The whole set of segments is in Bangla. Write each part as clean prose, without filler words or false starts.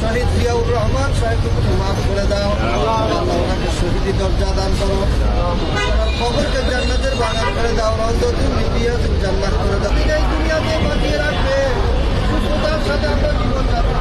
শাহিদ জিয়াউর রহমান সাহেবকে মাফ করে দাও। আল্লাহ ওনাকে শহীদি দরজা দান করো। ওনার কবরকে জান্নাতের বাগান করে দাও। রওজাতুল মিডিয়াতুল জান্নাত করে দাও। এই দুনিয়াতে বাঁচিয়ে রাখবে, সুস্থতার সাথে আমরা জীবন যাপন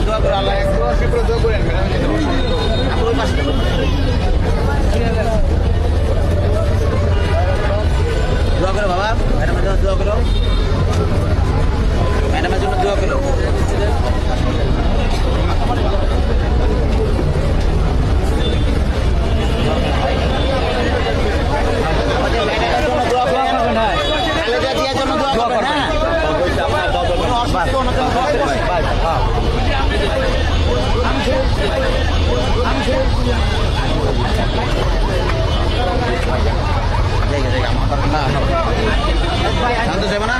দোয়া করে আল্লাহ দোয়া করেন। দোয়া করো বাবা, ম্যাডামের জন্য দোয়া করো, ম্যাডামের জন্য দোয়া করো। জানতে চাইবে না।